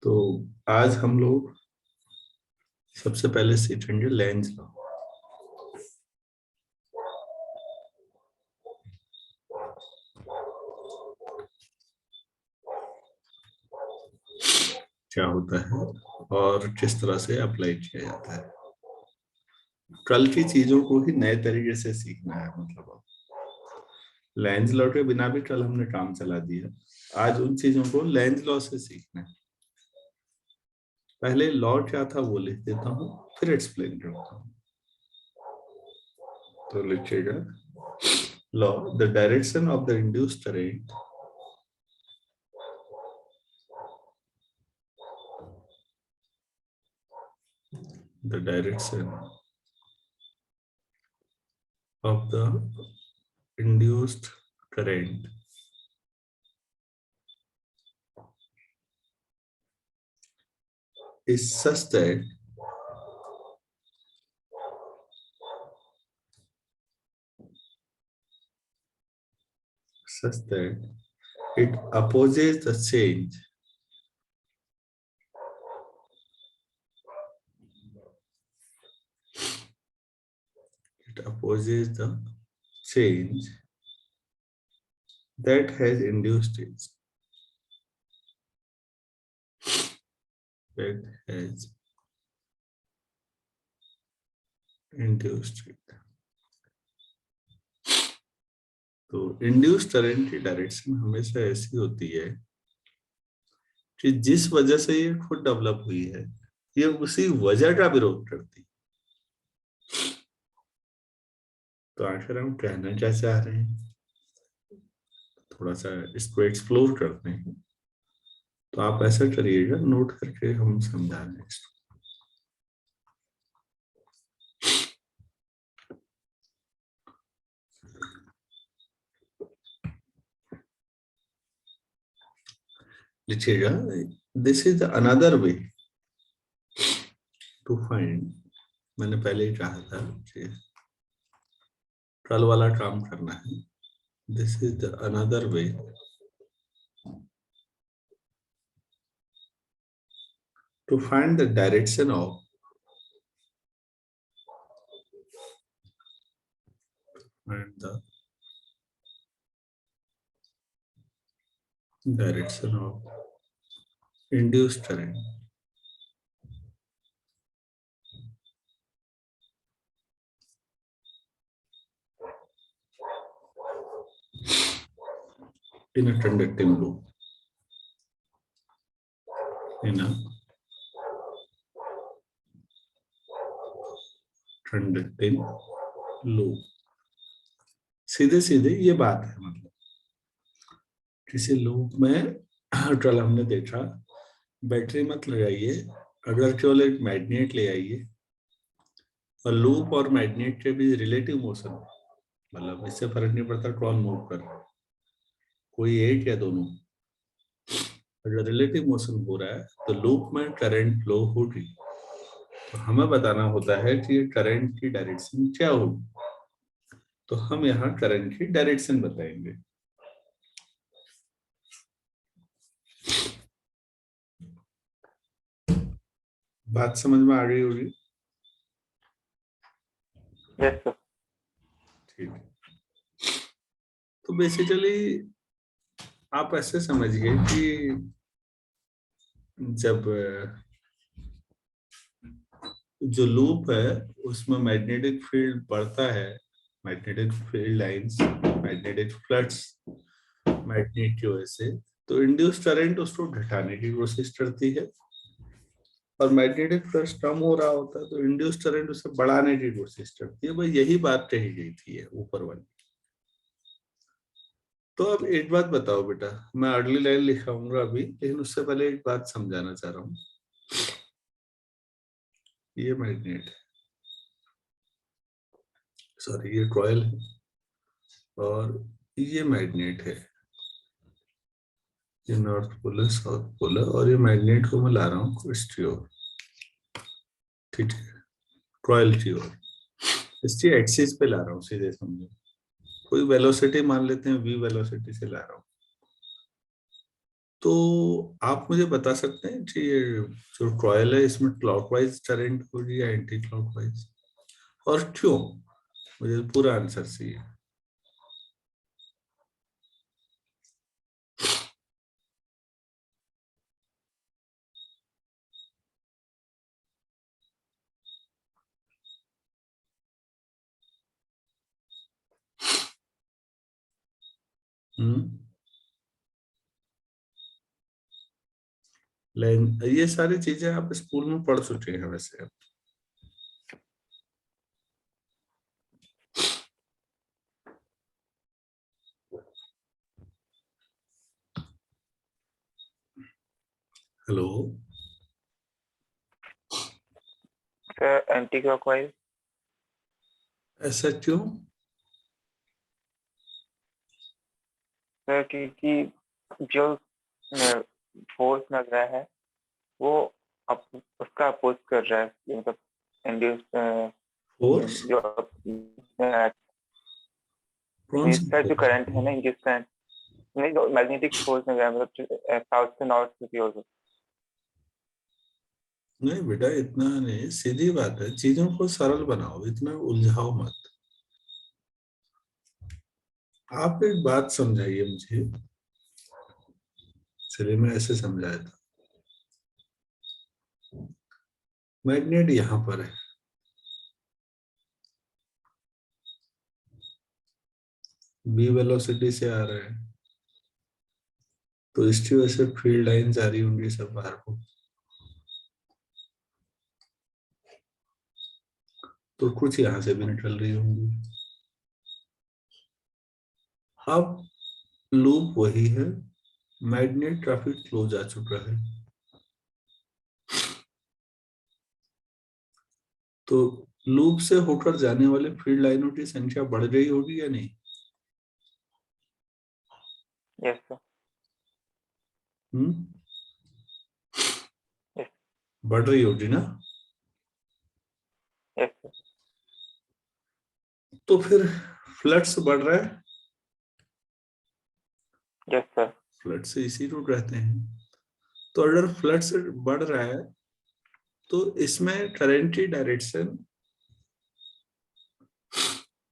तो आज हम लोग सबसे पहले सीखेंगे लेंज लॉ। क्या होता है और किस तरह से अप्लाई किया जाता है। कल की चीजों को ही नए तरीके से सीखना है। मतलब लेंज लॉ के बिना भी कल हमने काम चला दिया, आज उन चीजों को लेंज लॉ से सीखना है। पहले लॉ क्या था वो लिख देता हूँ, फिर एक्सप्लेन करता हूँ। तो लिखिएगा, law the direction of the induced current the direction of the induced current is such that it opposes the change that has induced it. That has induced it. तो इंड्यूस्ड करंट की direction हमेशा ऐसी होती है कि जिस वजह से ये खुद डेवलप हुई है, ये उसी वजह का विरोध करती है। तो आखिर हम कहना क्या चाह रहे हैं, थोड़ा सा इसको एक्सप्लोर करते हैं। तो आप ऐसा करिएगा, नोट करके हम समझा रहे हैं इसको। लिखिएगा, this is another way to find. मैंने पहले ही कहा था कि कल वाला काम करना है। This is the another way to find the direction of induced current in a conducting loop. In a conducting loop. सीधे सीधे ये बात है। मतलब किसी लूप में कल हमने देखा, बैटरी मत लगाइए, अगर केवल एक मैग्नेट ले आइए और लूप और मैग्नेट के बीच रिलेटिव मोशन, मतलब इससे फर्क नहीं पड़ता कौन मूव कर रहा है, कोई एक या दोनों, अगर रिलेटिव मोशन हो रहा है तो लूप में करंट फ्लो होगी। तो हमें बताना होता है कि ये करंट की डायरेक्शन क्या होगी। तो हम यहाँ करंट की डायरेक्शन बताएंगे। बात समझ में आ गई होगी? Yes sir. ठीक है। तो बेसिकली आप ऐसे समझिए कि जब जो लूप है उसमें मैग्नेटिक फील्ड बढ़ता है, magnetic field lines, magnetic flux magnet की वजह से, तो इंड्यूस करंट उसको घटाने की कोशिश करती है, और मैग्नेटिक फ्लक्स कम हो रहा होता है तो इंड्यूस करंट उसे बढ़ाने की कोशिश करती है। भाई यही बात कही गई थी ऊपर वाली। तो अब एक बात बताओ बेटा, मैं अगली लाइन लिखाऊंगा अभी, लेकिन उससे पहले एक बात समझाना चाह रहा हूँ। ये मैग्नेट है, सॉरी ये कॉइल है, और ये मैग्नेट है, ये नॉर्थ पोलर साउथ पोलर, और ये मैग्नेट को मैं ला रहा हूँ इसकी ओर, ठीक है, कॉइल की ओर, इसकी एक्सिस पे ला रहा हूँ, सीधे समझो। कोई वेलोसिटी मान लेते हैं, v वेलोसिटी से ला रहा हूँ। तो आप मुझे बता सकते हैं कि ये जो ट्रायल है इसमें क्लॉकवाइज करंट होगी या एंटी क्लॉकवाइज, और क्यों? मुझे पूरा आंसर चाहिए। हम्म, ये सारी चीजें आप स्कूल में पढ़ चुके हैं वैसे। हेलो। Anti clockwise. ऐसा क्यों? क्योंकि जो फोर्स लग रहा है वो उसका अपोज कर रहा है, मतलब इंड्यूस फोर्स? जो कौन सा जो फोर्स? करंट है ना, इंड्यूस करंट नहीं, जो मैग्नेटिक फोर्स लग रहा है, मतलब साउथ से नॉर्थ की ओर। नहीं बेटा, इतना नहीं, सीधी बात है, चीजों को सरल बनाओ, इतना उलझाओ मत। आप एक बात समझाइए मुझे। चलिए मैं ऐसे समझाया था, मैग्नेट यहाँ पर है, बी वेलोसिटी से आ रहा है, तो इसकी वजह से फील्ड लाइन जा रही होंगी सब बाहर को, तो कुछ यहाँ से भी निकल रही होंगी। अब लूप वही है, मैग्नेट काफी क्लोज आ चुका है, तो लूप से होकर जाने वाले फील्ड लाइनों की संख्या बढ़ गई होगी या नहीं? Yes sir. Hmm, yes. बढ़ रही होगी ना? Yes sir. तो फिर फ्लक्स बढ़ रहा है, यस सर। फ्लक्स से इसी रूट रहते हैं, तो अगर फ्लक्स बढ़ रहा है तो इसमें करंट की डायरेक्शन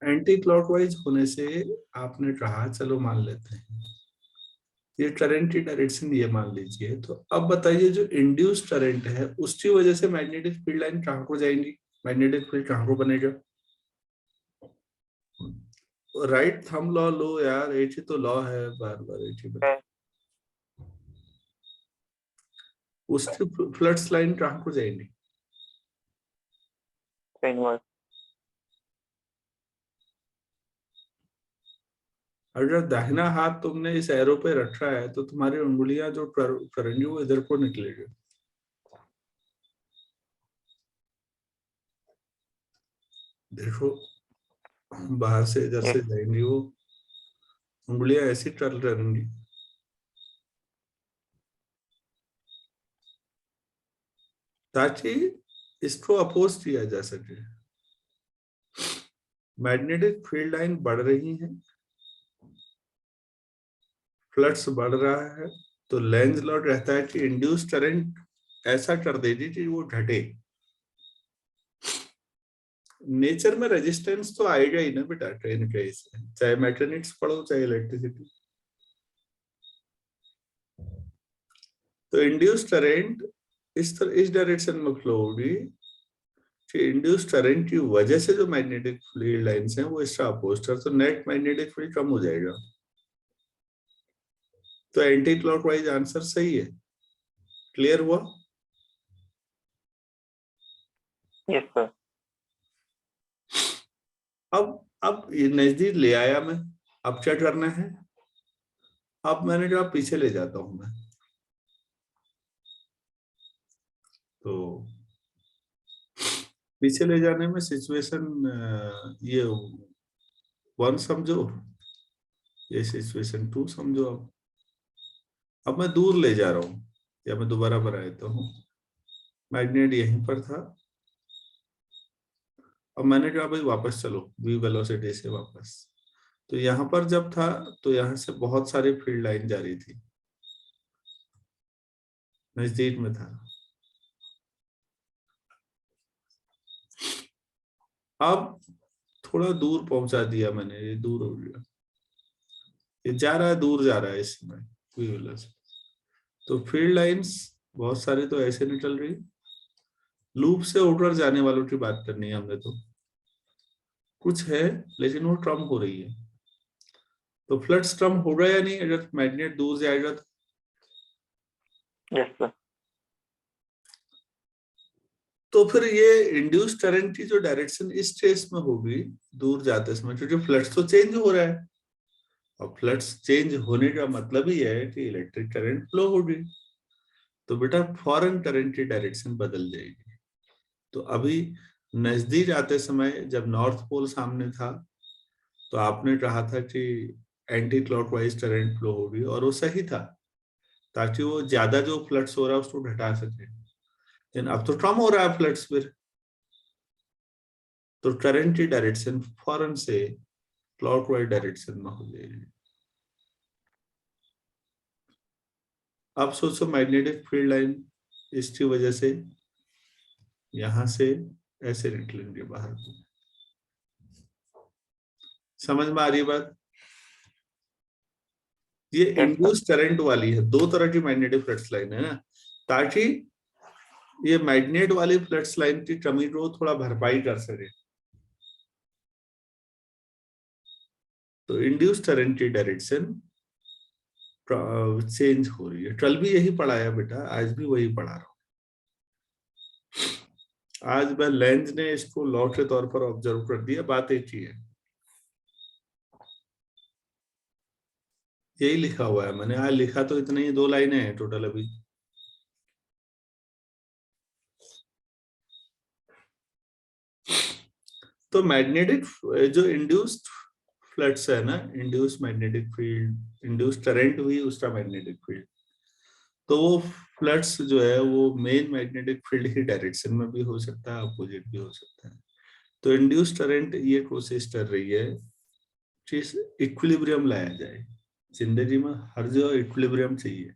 एंटी क्लॉकवाइज होने से, आपने कहा चलो मान लेते हैं ये करंट की डायरेक्शन, ये मान लीजिए, तो अब बताइए जो इंड्यूस्ड करंट है उसकी वजह से मैग्नेटिक फील्ड लाइन कहाँ को जाएंगी, मैग्नेटिक फील्ड कहाँ को बनेगा? राइट थंब लॉ लो यार, एक ही तो लॉ है, बार बार एक ही बता। उसकी फ्लड्स लाइन कहाँ को जाएंगी? इनवर्स। अगर दाहिना हाथ तुमने इस एरो पे रखा है तो तुम्हारी उंगलियां जो करेंगी वो इधर को निकलेगी। देखो, बाहर से इधर से यस। जाएंगी वो, उंगलियां ऐसी चल रहेंगी, ताकि इसको अपोज किया जा सके। मैग्नेटिक फील्ड लाइन बढ़ रही है, फ्लक्स बढ़ रहा है, तो लेंज लॉ रहता है कि इंड्यूस करंट ऐसा कर देगी कि वो घटे। नेचर में रेजिस्टेंस तो आएगा ही ना बेटा ट्रेन के, इससे चाहे मैकेनिक्स पढ़ो चाहे इलेक्ट्रिसिटी। तो इंड्यूस करंट इस डायरेक्शन में फ्लो होगी कि इंड्यूस करंट की वजह से जो मैग्नेटिक फील्ड लाइंस हैं वो इसका अपोज कर, तो नेट मैग्नेटिक फील्ड कम हो जाएगा। तो एंटी क्लॉकवाइज आंसर सही है। क्लियर हुआ? Yes sir. अब ये नजदीक ले आया मैं, अब क्या करना है? अब मैंने कहा पीछे ले जाता हूं मैं, तो पीछे ले जाने में सिचुएशन ये 1 समझो, ये सिचुएशन 2 समझो। अब मैं दूर ले जा रहा हूँ, या मैं दोबारा बना देता हूँ, मैग्नेट यहीं पर था, अब मैंने कहा भाई वापस चलो वी वेलोसिटी से वापस, तो यहाँ पर जब था तो यहाँ से बहुत सारी फील्ड लाइन जा रही थी, नजदीक में था। अब थोड़ा दूर पहुंचा दिया मैंने, ये दूर हो गया, ये जा रहा है, दूर जा रहा है इस समय कोई वजह से। तो फील्ड लाइंस बहुत सारी तो ऐसे नहीं चल रही, लूप से आउटर जाने वालों की बात करनी है हमने। तो कुछ है लेकिन वो ट्रम हो रही है, तो फ्लड्स ट्रम होगा या नहीं अगर मैग्नेट दूर जाएगा तो? Yes sir. तो फिर ये इंड्यूस करंट की जो डायरेक्शन इस केस में होगी दूर जाते समय, क्योंकि फ्लड्स तो चेंज हो रहा है, और फ्लड्स चेंज होने का मतलब ही है कि इलेक्ट्रिक करंट फ्लो होगी, तो बेटा फॉरेन करंट की डायरेक्शन बदल जाएगी। तो अभी नजदीक आते समय जब नॉर्थ पोल सामने था, तो आपने कहा था कि एंटी क्लॉकवाइज करंट फ्लो होगी, और वो सही था, ताकि वो ज्यादा जो फ्लड्स हो रहा है उसको घटा सके। लेकिन अब तो कम हो रहा है फ्लड्स फिर, तो करंट की डायरेक्शन फॉरन से क्लॉकवाइज डायरेक्शन में हो जाएगी। अब सोचो मैग्नेटिक फील्ड लाइन इसकी वजह से यहां से ऐसे निकलेंगे बाहर को। समझ में आ रही है बात? ये यस सर। इंड्यूस करंट वाली है, दो तरह की मैग्नेटिक फ्लक्स लाइन है ना, ताकि ये मैग्नेट वाली फ्लक्स लाइन की कमी को थोड़ा भरपाई कर सके। तो इंड्यूस करंट की डायरेक्शन चेंज हो रही है। कल भी यही पढ़ाया बेटा, आज भी वही पढ़ा रहा हूँ। आज मैं लेंज ने इसको लॉ के तौर पर ऑब्जर्व कर दिया, बात एक ही है, यही लिखा हुआ है मैंने। आज लिखा तो इतना ही, 2 लाइनें हैं टोटल अभी। तो मैग्नेटिक जो इंड्यूस्ड फ्लक्स है ना, induce magnetic field, induce current हुई उसका मैग्नेटिक फील्ड, तो वो फ्लक्स जो है वो मेन मैग्नेटिक फील्ड की डायरेक्शन में भी हो सकता है, अपोजिट भी हो सकता है। तो इंड्यूस करंट ये कोशिश कर रही है कि इक्विलिब्रियम लाया जाए। जिंदगी में हर जगह इक्विलिब्रियम चाहिए,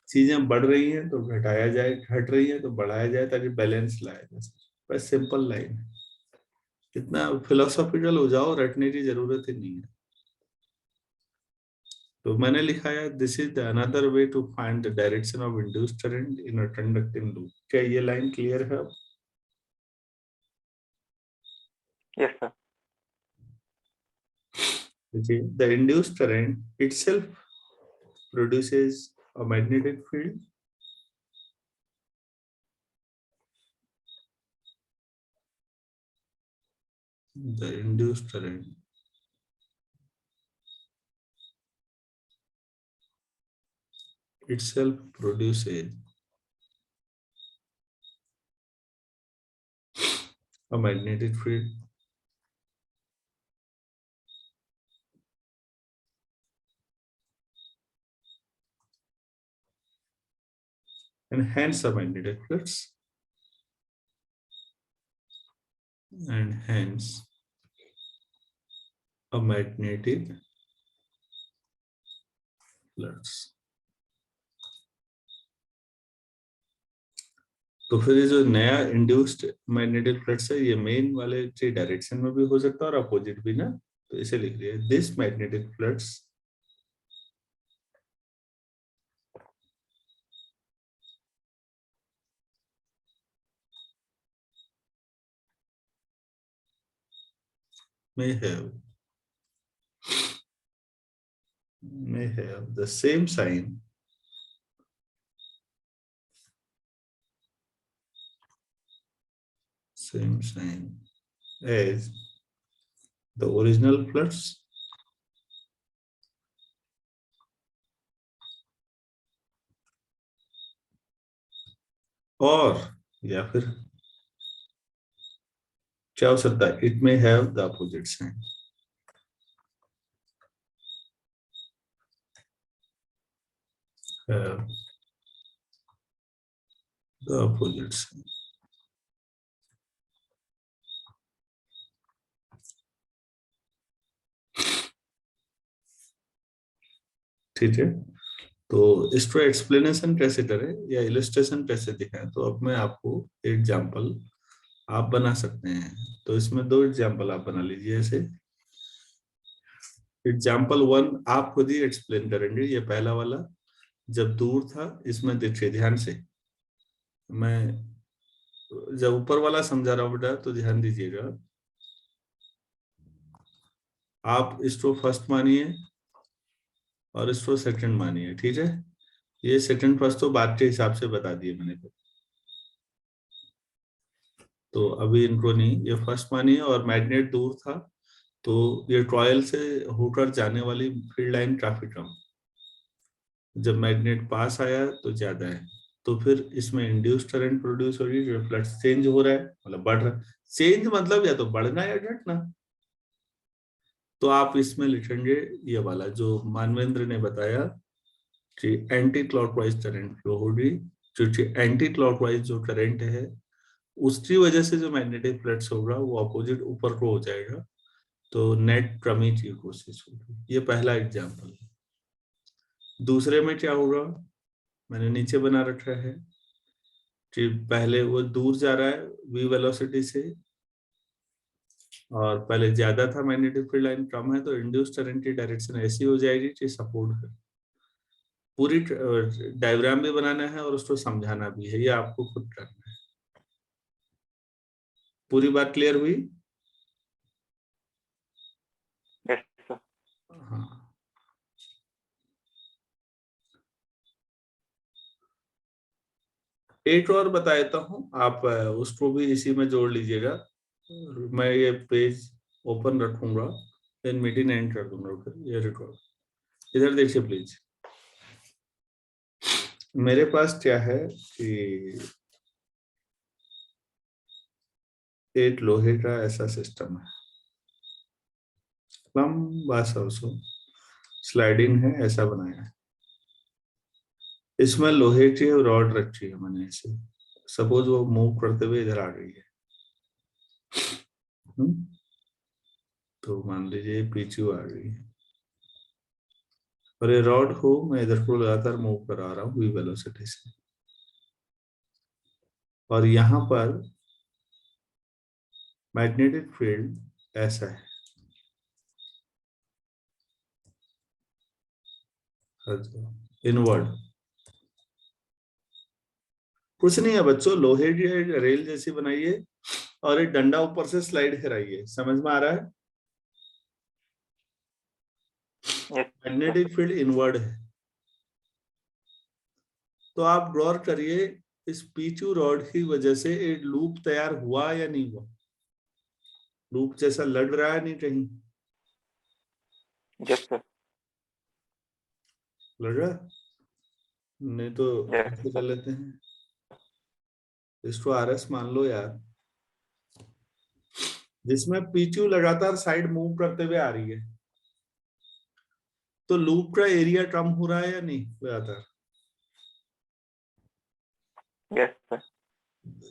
चीजें बढ़ रही हैं तो घटाया जाए, घट रही है तो बढ़ाया जाए, ताकि बैलेंस लाया जा सके। बस सिंपल लाइन है, इतना फिलोसॉफिकल हो जाओ रटने की जरूरत ही नहीं है। तो मैंने लिखा है this is the another way to find the direction of induced current in a conducting loop. क्या ये लाइन क्लियर है अब? Yes sir. देखिए, the induced current itself produces a magnetic field, the induced current itself produces a magnetic field, and hence a magnetic flux, and hence a magnetic flux. तो फिर ये जो नया इंड्यूस्ड मैग्नेटिक फ्लक्स है, ये main वाले के डायरेक्शन में भी हो सकता है और अपोजिट भी ना। तो इसे लिख लिया, this magnetic flux may have the same sign as the original flux, और या फिर क्या हो सकता है, it may have the opposite sign. Have the opposite sign. ठीक है, तो इसको एक्सप्लेनेशन कैसे करें या इलस्ट्रेशन कैसे दिखाएं, तो अब मैं आपको एग्जाम्पल आप बना सकते हैं। तो इसमें 2 एग्जाम्पल आप बना लीजिए। ऐसे एग्जाम्पल 1 आप खुद ही एक्सप्लेन करेंगे। ये पहला वाला जब दूर था, इसमें देखिए ध्यान से, मैं जब ऊपर वाला समझा रहा हूँ बेटा तो ध्यान दीजिएगा। आप इसको फर्स्ट मानिए और इसको सेकंड मानिए, ठीक है। ये सेकंड फर्स्ट तो बात के हिसाब से बता दिए मैंने। तो अभी इनको नहीं, ये फर्स्ट मानिए। और मैग्नेट दूर था, तो ये ट्रायल से होकर जाने वाली फील्ड लाइन काफी कम, जब मैग्नेट पास आया तो ज्यादा है। तो फिर इसमें इंड्यूस करंट प्रोड्यूस हो रही है, फ्लक्स चेंज हो रहा है, मतलब बढ़ रहा है। चेंज मतलब या तो बढ़ना या घटना। तो आप इसमें लिखेंगे ये वाला जो मानवेंद्र ने बताया कि एंटी क्लॉकवाइज करंट फ्लो होगी, क्योंकि एंटी क्लॉकवाइज जो करंट है उसकी वजह से जो मैग्नेटिक फ्लक्स होगा वो अपोजिट ऊपर को हो जाएगा, तो नेट कमी की कोशिश होगी। ये पहला एग्जाम्पल है। दूसरे में क्या होगा, मैंने नीचे बना रखा है कि पहले वो दूर जा रहा है v वेलोसिटी से, और पहले ज्यादा था, मैग्नेटिक फील्ड लाइन कम है, तो इंड्यूस करंट की डायरेक्शन ऐसी हो जाएगी कि सपोर्ट कर। पूरी डायग्राम भी बनाना है और उसको समझाना भी है, ये आपको खुद करना है। पूरी बात क्लियर हुई? Yes sir. हाँ। एक और बता देता हूँ, आप उसको भी इसी में जोड़ लीजिएगा। मैं ये पेज ओपन रखूंगा, देन मीटिंग एंड कर दूंगा, फिर ये रिकॉर्ड। इधर देखिए प्लीज। मेरे पास क्या है कि एक लोहे का ऐसा सिस्टम है, लंबा सा, उसको स्लाइडिंग है, ऐसा बनाया है। इसमें लोहे की रॉड रखी है मैंने ऐसे, सपोज वो मूव करते हुए इधर आ गई है। तो मान लीजिए पीछे आ गई है, और ये रॉड को मैं इधर को लगातार मूव करा रहा हूँ v वेलोसिटी से। और यहाँ पर मैग्नेटिक फील्ड ऐसा है, इनवर्ड। कुछ नहीं है बच्चों, लोहे की रेल जैसी बनाइए और एक डंडा ऊपर से स्लाइड कराइए। समझ में आ रहा है? Yes sir. Magnetic field inward है। तो आप गौर करिए, इस पीछू रॉड की वजह से एक लूप तैयार हुआ या नहीं हुआ? लूप जैसा लड़ रहा है नहीं कहीं? Yes sir. लड़ रहा है? नहीं तो यस ऐसे कर सर। लेते हैं, इसको RS मान लो यार, जिसमें पीछू लगातार साइड मूव करते हुए आ रही है। तो लूप का एरिया कम हो रहा है या नहीं लगातार? Yes sir.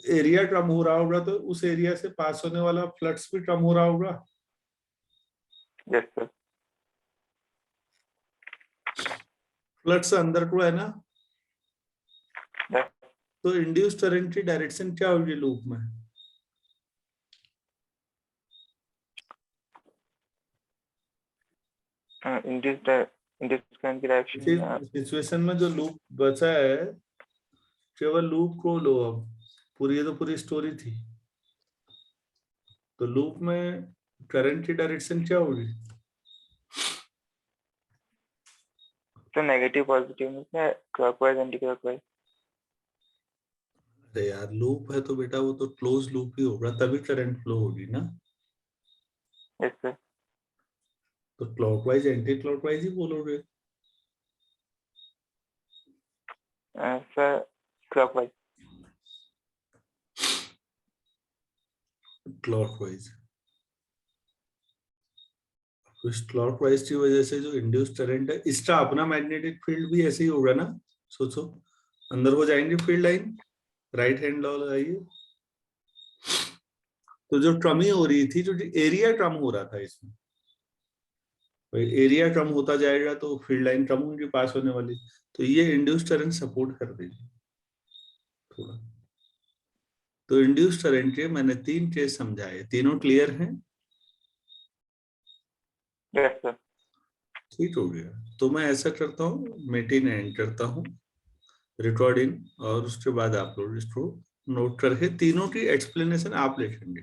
एरिया कम हो रहा होगा तो उस एरिया से पास होने वाला फ्लक्स भी कम हो रहा होगा। Yes sir. फ्लक्स अंदर को है ना, यस। तो इंड्यूस करंट की डायरेक्शन क्या होगी लूप में? इंड्यूस करंट की डायरेक्शन। सिचुएशन में जो लूप बचा है, केवल लूप को लो अब, पूरी, ये तो पूरी स्टोरी थी। तो लूप में करंट की डायरेक्शन क्या होगी? तो नेगेटिव पॉजिटिव में से क्लॉकवाइज एंटी क्लॉकवाइज। अरे यार, लूप है तो बेटा वो तो क्लोज लूप ही होगा, तभी करंट फ्लो होगी ना। Yes sir. तो क्लॉकवाइज एंटी क्लॉकवाइज ही बोलोगे। Sir clockwise. क्लॉकवाइज। इस क्लॉकवाइज की वजह से जो इंड्यूस करंट है, इसका अपना मैग्नेटिक फील्ड भी ऐसे ही होगा ना। सोचो, अंदर हो जाएंगे field line, right hand law लगाइए। तो जो कमी हो रही थी, जो एरिया कम हो रहा था इसमें, एरिया कम होता जाएगा तो फील्ड लाइन कम होंगी पास होने वाली, तो ये इंड्यूस्ड करंट सपोर्ट कर देगी थोड़ा। तो इंड्यूस्ड करंट के मैंने 3 केस समझाए, तीनों क्लियर हैं? Yes sir. ठीक हो गया। तो मैं ऐसा करता हूँ, मीटिंग एंड करता हूँ, रिकॉर्डिंग, और उसके बाद आप लोग इसको नोट करके तीनों की एक्सप्लेनेशन आप लिखेंगे।